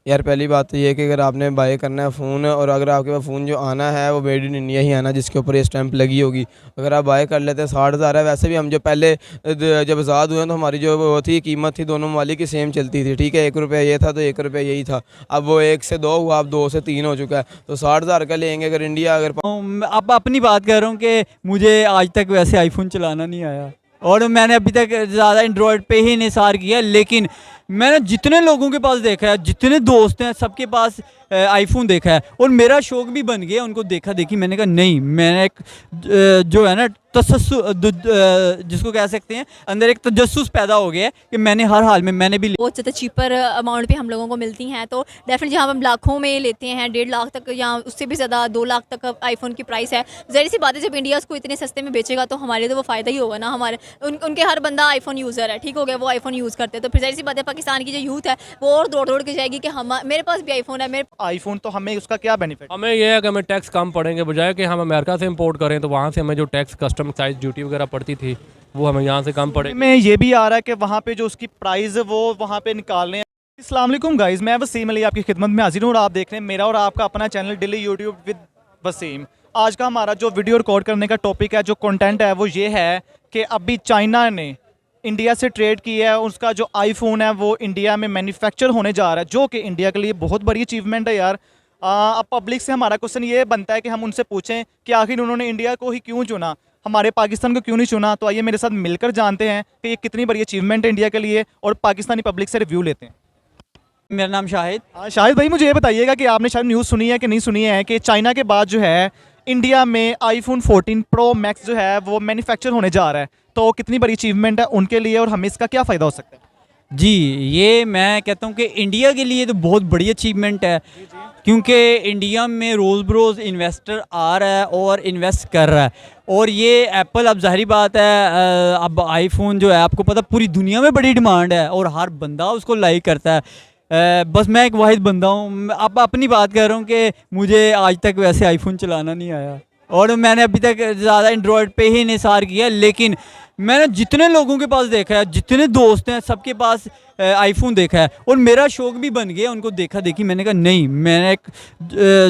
यार पहली बात तो ये है कि अगर आपने बाय करना है फ़ोन और अगर आपके पास फ़ोन जो आना है वो मेड इन इंडिया ही आना जिसके ऊपर ये स्टैंप लगी होगी। अगर आप बाय कर लेते हैं 60,000 है, वैसे भी हम जो पहले जब आज़ाद हुए तो हमारी जो वो थी कीमत थी दोनों ममालिक की सेम चलती थी, ठीक है, ₹1 ये था तो ₹1 यही था। अब वो 1 से 2 हुआ, अब 2 से 3 हो चुका है, तो 60,000 का लेंगे अगर इंडिया अगर अब अपनी बात कर रहा हूँ कि मुझे आज तक वैसे आईफोन चलाना नहीं आया और मैंने अभी तक ज़्यादा एंड्रॉयड पे ही निसार किया, लेकिन मैंने जितने लोगों के पास देखा है, जितने दोस्त हैं सबके पास आईफोन देखा है और मेरा शौक भी बन गया उनको देखा देखी। मैंने कहा नहीं, मैंने एक जो है ना जिसको कह सकते हैं अंदर एक तजस्सुस पैदा हो गया है कि मैंने हर हाल में मैंने भी बहुत ज़्यादा चीपर अमाउंट पे हम लोगों को मिलती हैं, तो डेफिनेटली जहाँ हम लाखों में लेते हैं, 1.5 लाख तक या उससे भी ज़्यादा 2 लाख तक आईफोन की प्राइस है। ज़ाहिर सी बात है जब इंडिया उसको इतने सस्ते में बेचेगा तो हमारे लिए तो वो फ़ायदा ही होगा ना। हमारे उनके हर बंदा आईफोन यूज़र है, ठीक हो गया, वो आईफोन यूज़ करते हैं, तो फिर ज़ाहिर सी बात है पाकिस्तान की जो यूथ है वो और दौड़ दौड़ के जाएगी कि हम मेरे पास भी आईफोन है। मेरे आईफोन तो हमें उसका क्या बेनिफिट? हमें यह है कि हमें टैक्स कम पड़ेंगे, बजाय कि हम अमेरिका से इंपोर्ट करें तो वहाँ से हमें जो टैक्स कस्टम एक्साइज ड्यूटी वगैरह पड़ती थी वो हमें यहाँ से कम पड़ेगी। में ये भी आ रहा है कि वहाँ पे जो उसकी प्राइस है वो वहाँ पे निकाल रहे हैं। अस्सलाम वालेकुम गाइस, मैं वसीम अली आपकी खिदमत में हाजिर हूँ और आप देख रहे हैं मेरा और आपका अपना channel daily YouTube with Wasim. आज का हमारा जो वीडियो रिकॉर्ड करने का टॉपिक है, जो कंटेंट है, वो ये है कि अभी चाइना ने इंडिया से ट्रेड किया है, उसका जो आईफोन है वो इंडिया में मैन्युफैक्चर होने जा रहा है, जो कि इंडिया के लिए बहुत बड़ी अचीवमेंट है यार। अब पब्लिक से हमारा क्वेश्चन ये बनता है कि हम उनसे पूछें कि आखिर उन्होंने इंडिया को ही क्यों चुना, हमारे पाकिस्तान को क्यों नहीं चुना। तो आइए मेरे साथ मिलकर जानते हैं कि ये कितनी बड़ी अचीवमेंट है इंडिया के लिए और पाकिस्तानी पब्लिक से रिव्यू लेते हैं। मेरा नाम शाहिद। शाहिद भाई, मुझे ये बताइएगा कि आपने शायद न्यूज़ सुनी है कि नहीं सुनी है कि चाइना के बाद जो है इंडिया में आईफोन 14 प्रो मैक्स जो है वो मैन्युफैक्चर होने जा रहा है, तो कितनी बड़ी अचीवमेंट है उनके लिए और हमें इसका क्या फ़ायदा हो सकता है? जी, ये मैं कहता हूँ कि इंडिया के लिए तो बहुत बड़ी अचीवमेंट है, क्योंकि इंडिया में रोज़ बरोज़ इन्वेस्टर आ रहा है और इन्वेस्ट कर रहा है। और ये एप्पल, अब ज़ाहिर बात है अब आईफोन जो है आपको पता पूरी दुनिया में बड़ी डिमांड है और हर बंदा उसको लाइक करता है। बस मैं एक वाहिद बंदा हूँ, अब अपनी बात कर रहा हूँ कि मुझे आज तक वैसे आईफोन चलाना नहीं आया और मैंने अभी तक ज़्यादा एंड्रॉयड पे ही निसार किया, लेकिन मैंने जितने लोगों के पास देखा है, जितने दोस्त हैं सबके पास आईफोन देखा है और मेरा शौक भी बन गया उनको देखा देखी। मैंने कहा नहीं, मैंने एक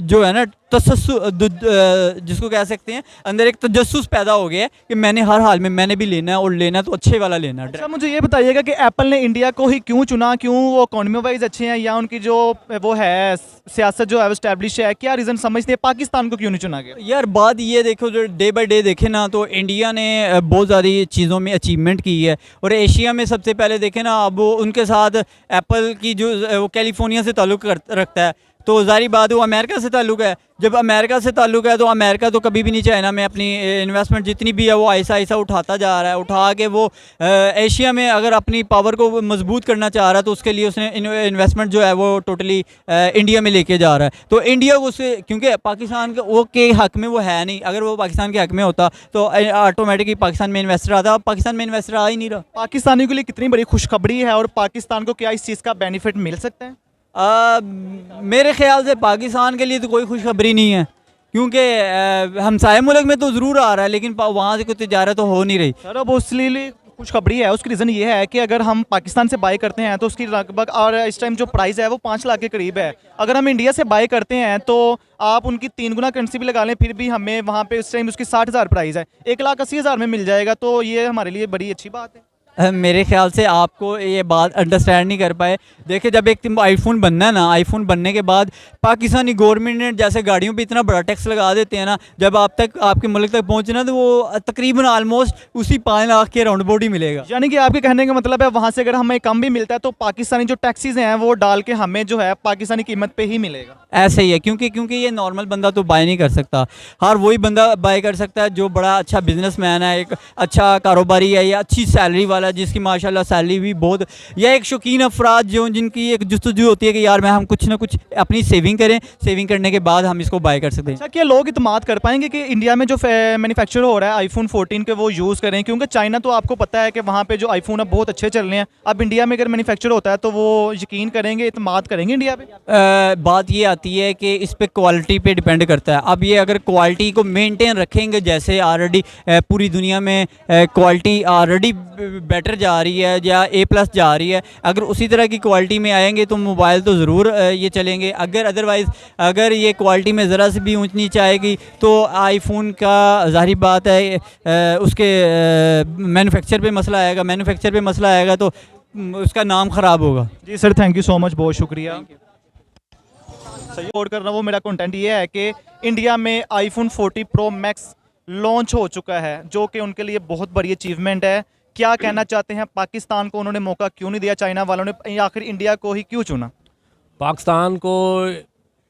जो है ना जिसको कह सकते हैं अंदर एक तजस्सुस पैदा हो गया है कि मैंने हर हाल में मैंने भी लेना है और लेना तो अच्छे वाला लेना है। अच्छा, मुझे ये बताइएगा कि एप्पल ने इंडिया को ही क्यों चुना? क्यों वो इकोनॉमी वाइज अच्छे हैं या उनकी जो वो है सियासत जो है इस्टेब्लिश है? क्या रीज़न समझते हैं पाकिस्तान को क्यों नहीं चुना गया? यार बात ये देखो, जो डे बाय डे देखे ना तो इंडिया ने बहुत ज़्यादा चीज़ों में अचीवमेंट की है और एशिया में सबसे पहले देखे ना, अब उनके साथ एप्पल की जो वो कैलिफोर्निया से ताल्लुक़ रखता है, तो ज़ाहिर बात है वो अमेरिका से ताल्लुक़ है। जब अमेरिका से ताल्लुक़ है तो अमेरिका तो कभी भी नहीं चाइना में अपनी इन्वेस्टमेंट जितनी भी है वो ऐसा ऐसा उठाता जा रहा है, उठा के वो एशिया में अगर अपनी पावर को मजबूत करना चाह रहा है तो उसके लिए उसने इन्वेस्टमेंट जो है वो टोटली इंडिया में लेके जा रहा है। तो इंडिया को उससे, क्योंकि पाकिस्तान के हक़ में वो है नहीं, अगर वो पाकिस्तान के हक़ में होता तो ऑटोमेटिकली पाकिस्तान में इन्वेस्टर आता। अब पाकिस्तान में इन्वेस्टर आ ही नहीं रहा। पाकिस्तानियों के लिए कितनी बड़ी खुशखबरी है और पाकिस्तान को क्या इस चीज़ का बेनिफिट मिल सकता है? मेरे ख्याल से पाकिस्तान के लिए तो कोई खुशखबरी नहीं है, क्योंकि हमसाये मुल्क में तो ज़रूर आ रहा है लेकिन वहाँ से कोई तिजारत तो हो नहीं रही। सर अब उसके लिए खुशखबरी है, उसकी रीज़न ये है कि अगर हम पाकिस्तान से बाय करते हैं तो उसकी लगभग, और इस टाइम जो प्राइस है वो 5 लाख के करीब है। अगर हम इंडिया से बाय करते हैं तो आप उनकी 3 गुना करेंसी भी लगा लें फिर भी हमें वहाँ पे इस टाइम उसकी 60,000 प्राइस है, 1,80,000 में मिल जाएगा। तो ये हमारे लिए बड़ी अच्छी बात है। मेरे ख्याल से आपको ये बात अंडरस्टैंड नहीं कर पाए। देखिए, जब एक आईफोन बनना है ना, आईफोन बनने के बाद पाकिस्तानी गवर्नमेंट ने जैसे गाड़ियों पे इतना बड़ा टैक्स लगा देते हैं ना, जब आप तक आपके मुल्क तक पहुँचे ना तो वो तकरीबन ऑलमोस्ट उसी 5 लाख के राउंड अबाउट ही मिलेगा। यानी कि आपके कहने का मतलब है वहाँ से अगर हमें कम भी मिलता है तो पाकिस्तानी जो टैक्सीज हैं वो डाल के हमें जो है पाकिस्तानी कीमत पे ही मिलेगा। ऐसे ही है, क्योंकि ये नॉर्मल बंदा तो बाय नहीं कर सकता। हर वही बंदा बाय कर सकता है जो बड़ा अच्छा बिजनेसमैन है, एक अच्छा कारोबारी है या अच्छी सैलरी वाला जिसकी माशाल्लाह सैलरी भी बहुत, या एक शौकीन अफराद जो जिनकी एक जुस्तजू होती है कि यार हम कुछ ना कुछ अपनी सेविंग करें, सेविंग करने के बाद हम इसको बाय कर सकते हैं। अच्छा, क्या लोग इत्मीद कर पाएंगे कि इंडिया में जो मैन्युफैक्चर हो रहा है आईफोन 14 के वो यूज़ करें? क्योंकि चाइना तो आपको पता है कि वहाँ पे जो आईफोन है बहुत अच्छे चल रहे हैं। अब इंडिया में अगर मैन्युफैक्चर होता है तो वो यकीन करेंगे, इत्मीद करेंगे इंडिया पे? बात ये आती है कि इस पे क्वालिटी पे डिपेंड करता है। अब ये अगर क्वालिटी को मेंटेन रखेंगे, जैसे ऑलरेडी पूरी दुनिया में क्वालिटी ऑलरेडी बेटर जा रही है या A+ जा रही है, अगर उसी तरह की क्वालिटी में आएंगे तो मोबाइल तो ज़रूर ये चलेंगे। अगर अदरवाइज़ अगर ये क्वालिटी में ज़रा सी भी ऊंच नीच आएगी तो आईफोन का ज़ाहिर बात है उसके मैन्युफैक्चर पे मसला आएगा तो उसका नाम ख़राब होगा। जी sir, thank you so much, बहुत शुक्रिया। सही और कर रहा हूँ, मेरा कंटेंट ये है कि इंडिया में आईफोन 40 प्रो मैक्स लॉन्च हो चुका है, जो कि उनके लिए बहुत बड़ी अचीवमेंट है। क्या कहना चाहते हैं, पाकिस्तान को उन्होंने मौका क्यों नहीं दिया, चाइना वालों ने आखिर इंडिया को ही क्यों चुना? पाकिस्तान को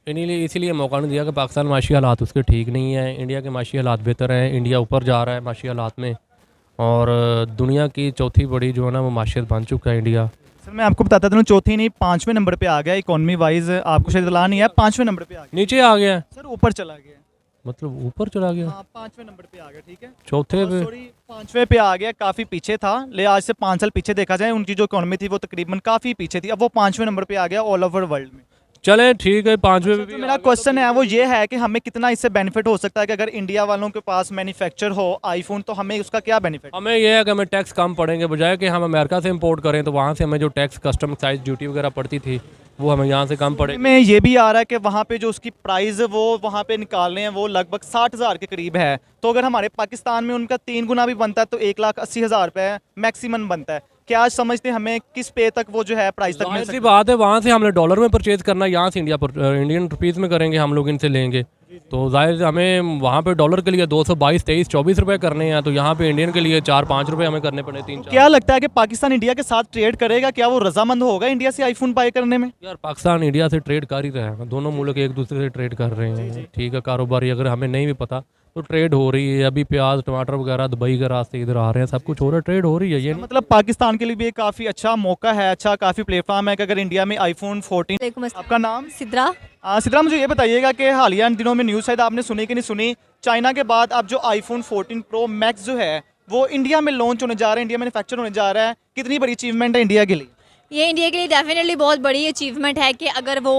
इसीलिए मौका नहीं दिया कि पाकिस्तान माशी हालात उसके ठीक नहीं है। इंडिया के माशी हालात बेहतर हैं, इंडिया ऊपर जा रहा है माशी हालात में, और दुनिया की चौथी बड़ी जो है ना वो माशियत बन चुका है इंडिया। सर मैं आपको बताता था, चौथी नहीं 5वें नंबर पे आ गया इकोनॉमी वाइज, आपको शायद इतला नहीं है, 5वें नंबर पे आ गया। नीचे आ गया, सर ऊपर चला गया, मतलब ऊपर चला गया, हाँ 5वें नंबर पे आ गया, ठीक है। चौथे पे। सॉरी 5वें पे आ गया, काफ़ी पीछे था। ले आज से 5 साल पीछे देखा जाए, उनकी जो इकोनॉमी थी वो तकरीबन काफ़ी पीछे थी, अब वो 5वें नंबर पे आ गया ऑल ओवर वर्ल्ड में। चले ठीक है, 5वें पे भी तो मेरा क्वेश्चन है वो ये है कि हमें कितना इससे बेनिफिट हो सकता है कि अगर इंडिया वालों के पास मैन्युफैक्चर हो आईफोन, तो हमें उसका क्या बेनिफिट? हमें यह है कि हमें टैक्स कम पड़ेंगे, बजाय कि हम अमेरिका से इंपोर्ट करें तो वहाँ से हमें जो टैक्स कस्टम एक्साइज ड्यूटी वगैरह पड़ती थी वो हमें यहाँ से कम पड़ेगी। में ये भी आ रहा है कि वहाँ पे जो उसकी प्राइस वो वहाँ पे निकाल रहे हैं वो लगभग 60,000 के करीब है, तो अगर हमारे पाकिस्तान में उनका 3 गुना भी बनता है तो 1,80,000 रुपये मैक्सिमम बनता है। क्या आज समझते हैं हमें किस पे तक वो जो है प्राइस तक मिल ऐसी सकती है? बात है, वहाँ से हमने डॉलर में परचेज करना, यहाँ से इंडियन रुपीज़ में करेंगे, हम लोग इनसे लेंगे तो जाहिर से हमें वहाँ पे डॉलर के लिए 222, 23, 24 रुपये करने हैं, तो यहाँ पे इंडियन के लिए 4-5 रुपये हमें करने पड़े, 3-4। क्या लगता है कि पाकिस्तान इंडिया के साथ ट्रेड करेगा? क्या वो रजामंद होगा इंडिया से आईफोन बाय करने में? यार पाकिस्तान इंडिया से ट्रेड कर ही रहे हैं, दोनों मुल्क एक दूसरे से ट्रेड कर रहे हैं, ठीक है। कारोबारी अगर हमें नहीं भी पता तो ट्रेड हो रही है, अभी प्याज टमाटर वगैरह दुबई के रास्ते इधर आ रहे हैं, सब कुछ हो रहा है, ट्रेड हो रही है। ये मतलब पाकिस्तान के लिए भी एक काफ़ी अच्छा मौका है, अच्छा काफ़ी प्लेटफॉर्म है कि अगर इंडिया में आईफोन 14। वालेकुम अस्सलाम। आपका नाम? सिद्रा। सिद्रा, मुझे ये बताइएगा कि हालिया दिनों में न्यूज़ शायद आपने सुनी कि नहीं सुनी, चाइना के बाद अब जो आईफोन 14 प्रो मैक्स जो है वो इंडिया में लॉन्च होने जा रहा है, इंडिया में मैन्युफैक्चर होने जा रहा है। कितनी बड़ी अचीवमेंट है इंडिया के लिए? ये इंडिया के लिए डेफिनेटली बहुत बड़ी अचीवमेंट है कि अगर वो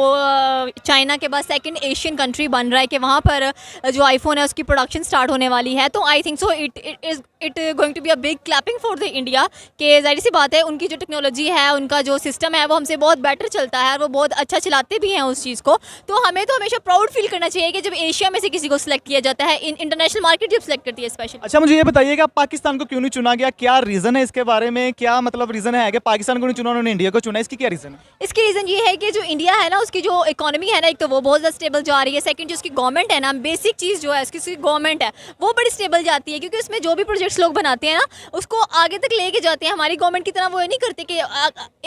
चाइना के बाद सेकंड एशियन कंट्री बन रहा है कि वहाँ पर जो आईफोन है उसकी प्रोडक्शन स्टार्ट होने वाली है, तो I think so it going to be a big clapping for the India कि जाहिर सी बात है उनकी जो टेक्नोलॉजी है, उनका जो सिस्टम है वो हमसे बहुत बेटर चलता है और वो बहुत अच्छा चलाते भी हैं उस चीज़ को। तो हमें तो हमेशा प्राउड फील करना चाहिए कि जब एशिया में से किसी को सिलेक्ट किया जाता है, इंटरनेशनल मार्केट जब सिलेक्ट करती है स्पेशली। अच्छा, मुझे ये बताइएगा पाकिस्तान को क्यों नहीं चुना गया? क्या रीज़न है इसके बारे में? क्या मतलब रीज़न है कि पाकिस्तान को नहीं चुना, उन्होंने इंडिया को चुना? इसकी क्या रीज़न है? इसकी रीज़न ये है कि जो इंडिया है ना उसकी जो इकोनॉमी है ना, एक तो वो बहुत ज़्यादा स्टेबल जा रही है, सेकंड जो उसकी गवर्नमेंट है ना, बेसिक चीज़ जो है उसकी गवर्नमेंट है वो बड़ी स्टेबल जाती है, क्योंकि उसमें जो भी प्रोजेक्ट्स लोग बनाते हैं ना उसको आगे तक लेके जाते हैं। हमारी गवर्नमेंट की तरह वो ये नहीं करते कि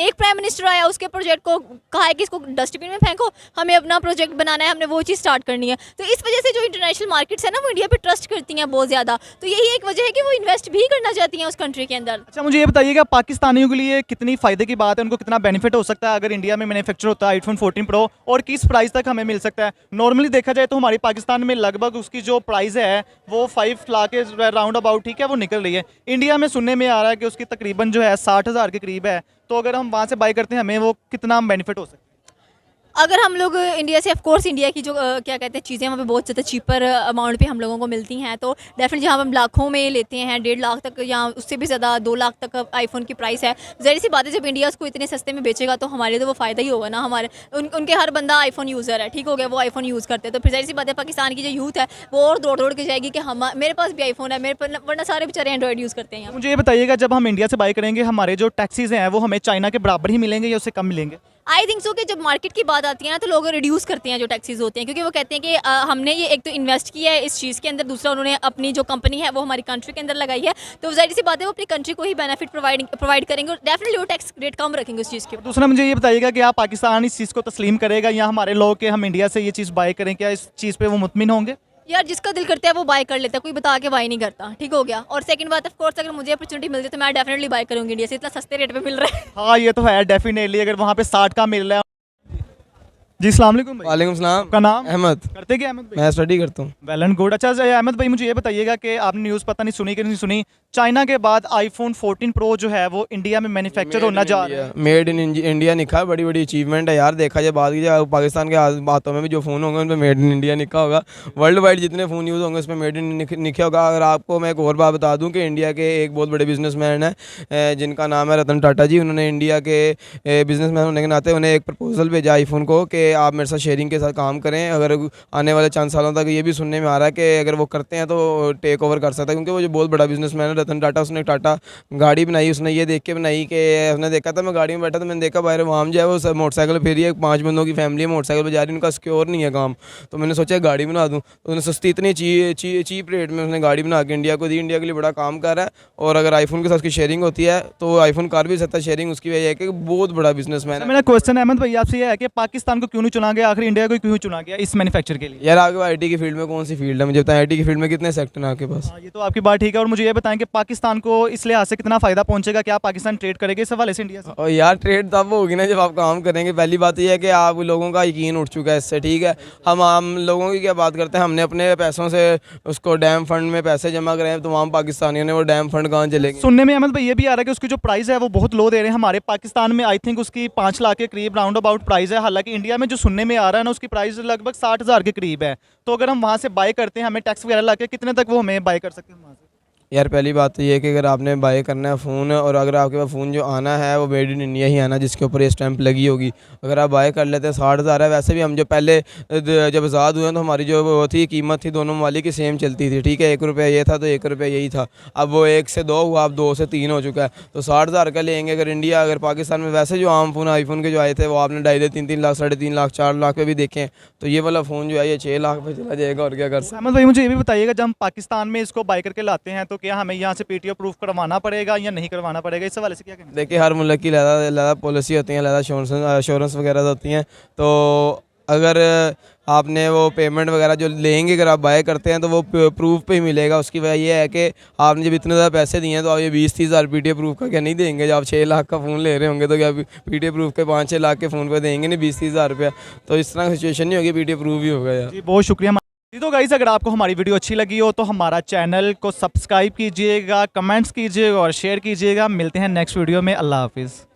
एक प्राइम मिनिस्टर आया उसके प्रोजेक्ट को कहा है कि इसको डस्टबिन में फेंको, हमें अपना प्रोजेक्ट बनाना है, हमने वो चीज़ स्टार्ट करनी है। तो इस वजह से जो इंटरनेशनल मार्केट्स है ना वो इंडिया पे ट्रस्ट करती हैं बहुत ज़्यादा, तो यही एक वजह है कि वो इन्वेस्ट भी करना चाहती हैं उस कंट्री के अंदर। अच्छा, मुझे ये बताइएगा पाकिस्तानियों के लिए कितनी फ़ायदे की बात है, उनको कितना बेनिफिट हो सकता है अगर इंडिया में मैन्युफैक्चर होता है आईफोन 14 प्रो, और किस प्राइस तक हमें मिल सकता है? नॉर्मली देखा जाए तो हमारी पाकिस्तान में लगभग उसकी जो प्राइस है वो 5 लाख के राउंड अबाउट, ठीक है, वो निकल रही है। इंडिया में सुनने में आ रहा है कि उसकी तकरीबन जो है 60,000 के करीब है, तो अगर हम वहाँ से बाई करते हैं हमें वो कितना बेनिफिट हो सकता है? अगर हम लोग इंडिया से, ऑफ कोर्स इंडिया की जो क्या कहते हैं चीज़ें वहाँ पे बहुत ज़्यादा चीपर अमाउंट पे हम लोगों को मिलती हैं, तो डेफिनेटली जहाँ हम लाखों में लेते हैं, 1.5 लाख तक या उससे भी ज़्यादा 2 लाख तक आईफोन की प्राइस है। ज़ाहिर सी बात है जब इंडिया उसको इतने सस्ते में बेचेगा तो हमारे लिए तो वो फ़ायदा ही होगा ना। हमारे उनके हर बंदा आईफोन यूज़र है, ठीक हो गया, वो आईफोन यूज़ करते हैं, तो फिर ज़ाहिर सी बात है पाकिस्तान की जो यूथ है वो और दौड़ दौड़ के जाएगी कि हम, मेरे पास भी आईफोन है, वरना सारे बेचारे एंड्रॉइड यूज़ करते हैं यहाँ। मुझे ये बताइएगा जब हम इंडिया से बाई करेंगे हमारे जो टैक्सीज हैं वो हमें चाइना के बराबर ही मिलेंगे या उससे कम मिलेंगे? आई थिंक सो कि जब मार्केट की बात आती है ना तो लोग रिड्यूस करते हैं जो टैक्सीज होते हैं, क्योंकि वो कहते हैं कि हमने ये एक तो इन्वेस्ट किया है इस चीज़ के अंदर, दूसरा उन्होंने अपनी जो कंपनी है वो हमारी कंट्री के अंदर लगाई है, तो जाहिर सी बात है वो अपनी कंट्री को ही बेनिफिट प्रोवाइड करेंगे और डेफिनेटली वो टैक्स रेट कम रखेंगे उस चीज़ के। दूसरा मुझे ये बताइएगा कि आप पाकिस्तान इस चीज़ को तस्लीम करेगा या हमारे लोग के हम इंडिया से ये चीज़ बाय करें, क्या इस चीज़ पे वो मुतमिन होंगे? यार जिसका दिल करता है वो बाय कर लेता है, कोई बता के बाय नहीं करता, ठीक हो गया। और सेकंड बात ऑफ कोर्स अगर मुझे अपॉर्चुनिटी मिल जाए तो मैं डेफिनेटली बाय करूँगी इंडिया से, इतना सस्ते रेट पे मिल रहा है। हाँ ये तो है डेफिनेटली, अगर वहाँ पे 60 का मिल रहा है। जी अस्सलाम वालेकुम भाई। वालेकुम सलाम। आपका नाम? अहमद। करते क्या अहमद भाई? मैं स्टडी करता हूँ। Well and good. अच्छा अहमद भाई मुझे ये बताइएगा कि आपने न्यूज़ पता नहीं सुनी कि नहीं सुनी, चाइना के बाद आईफोन 14 प्रो जो है वो इंडिया में मैन्युफैक्चर होना जा रहा है। मेड इन इंडिया लिखा है, बड़ी बड़ी अचीवमेंट है यार। देखा जाए बात की जाए, पाकिस्तान के हाथों में भी जो फ़ोन होंगे उन पर मेड इन इंडिया लिखा होगा। वर्ल्ड वाइड जितने फ़ोन यूज़ होंगे उस पर मेड इन लिखा होगा। अगर आपको मैं एक और बात बता दूं कि इंडिया के एक बहुत बड़े बिजनेसमैन हैं जिनका नाम है रतन टाटा जी। उन्होंने इंडिया के बिजनेसमैन होने के नाते उन्हें एक प्रपोजल भेजा आईफोन को कि आप मेरे साथ शेयरिंग के साथ काम करें। अगर आने वाले चंद सालों तक ये भी सुनने में आ रहा है कि अगर वो करते हैं तो टेक ओवर कर सकता है, क्योंकि वो जो बहुत बड़ा बिजनेसमैन है रतन टाटा, उसने टाटा गाड़ी बनाई। उसने ये देख के बनाई कि उसने देखा था, मैं गाड़ी में बैठा तो मैंने देखा बाहर वहाँ जो है वो मोटरसाइकिल फिर है, 5 बंदों की फैमिली है मोटरसाइकिल पर जा रही है, उनका सिक्योर नहीं है काम। तो मैंने सोचा गाड़ी बना दूँ, तो उन्होंने सस्ती इतनी चीप रेट में उसने गाड़ी बना के इंडिया को दी। इंडिया के लिए बड़ा काम कर रहा है। और अगर आईफोन के साथ उसकी शेयरिंग होती है तो आईफोन कर भी सकता है शेयरिंग। उसकी वजह है कि बहुत बड़ा बिजनेसमैन है। मेरा क्वेश्चन अहमद भाई आपसे ये है कि पाकिस्तान को क्यों नहीं चुना गया, आखिर इंडिया को क्यों चुना गया इस मैन्युफैक्चर के लिए? यार आपके आईटी की फील्ड में कौन सी फील्ड है मुझे बताएं, आईटी की फील्ड में कितने सेक्टर हैं आपके पास? हाँ, ये तो आपकी बात ठीक है। और मुझे ये बताएं कि पाकिस्तान को इस लिहाज से कितना फ़ायदा पहुंचेगा, क्या पाकिस्तान ट्रेड करेगा इस हवाले से इंडिया से? और यार ट्रेड तब होगी ना जब आप काम करेंगे। पहली बात यह है कि आप लोगों का यकीन उठ चुका है इससे, ठीक है। हम आम लोगों की क्या बात करते हैं, हमने अपने पैसों से उसको डैम फंड में पैसे जमा करे हैं, तमाम पाकिस्तानियों ने वो डैम फंड कहाँ चलेंगे? सुनने में अहमद भाई ये भी आ रहा है कि उसकी जो प्राइस है वो बहुत लो दे रहे हैं। हमारे पाकिस्तान में आई थिंक उसकी 5 लाख के करीब राउंड अबाउट प्राइस है, हालांकि इंडिया में जो सुनने में आ रहा है ना उसकी प्राइस लगभग 60,000 के करीब है। तो अगर हम वहाँ से बाय करते हैं, हमें टैक्स वगैरह लगा के कितने तक वो हमें बाय कर सकते हैं वहाँ से? यार पहली बात तो ये है कि अगर आपने बाय करना है फ़ोन, और अगर आपके पास फ़ोन जो आना है वो मेड इन इंडिया ही आना, जिसके ऊपर ये स्टैंप लगी होगी। अगर आप बाय कर लेते हैं 60,000 है। वैसे भी हम जो पहले जब आज़ाद हुए तो हमारी जो वो थी कीमत थी दोनों ममालिक की सेम चलती थी, ठीक है। 1 रुपया ये था तो 1 रुपया यही था। अब वो 1 से 2 हुआ, अब 2 से 3 हो चुका है। तो 60,000 का लेंगे अगर इंडिया, अगर पाकिस्तान में वैसे जो आम फ़ोन आईफोन के जो आए थे वो आपने 2.5 3 लाख 3.5 लाख 4 लाख पे भी देखें, तो ये वाला फ़ोन जो है ये 6 लाख पे चला जाएगा। और क्या कर सकते? अहमद भाई मुझे ये भी बताइएगा, जब हम पाकिस्तान में इसको बाय करके लाते हैं तो क्या हमें यहाँ से पीटीओ प्रूफ करवाना पड़ेगा या नहीं करवाना पड़ेगा, इस हवाले से क्या कहना है? देखिए हर मुल्क की अलग पॉलिसी होती हैं, अलग इंश्योरेंस वगैरह होती हैं। तो अगर आपने वो पेमेंट वगैरह जो लेंगे, अगर आप बाय करते हैं तो वो प्रूफ पे ही मिलेगा। उसकी वजह ये है कि आपने जब इतने ज़्यादा पैसे दिए हैं तो आप ये 20-30 हज़ार पीटीए प्रूफ का क्या नहीं देंगे? जब आप 6 लाख का फ़ोन ले रहे होंगे तो क्या पीटीए प्रूफ के 5-6 लाख के फ़ोन पे देंगे नहीं 20-30 हज़ार रुपया? तो इस तरह की सिचुएशन नहीं होगी, पीटीए प्रूफ ही होगा यार। जी बहुत शुक्रिया। जी तो गाइस, अगर आपको हमारी वीडियो अच्छी लगी हो तो हमारा चैनल को सब्सक्राइब कीजिएगा, कमेंट्स कीजिएगा और शेयर कीजिएगा। मिलते हैं नेक्स्ट वीडियो में। अल्लाह हाफिज़।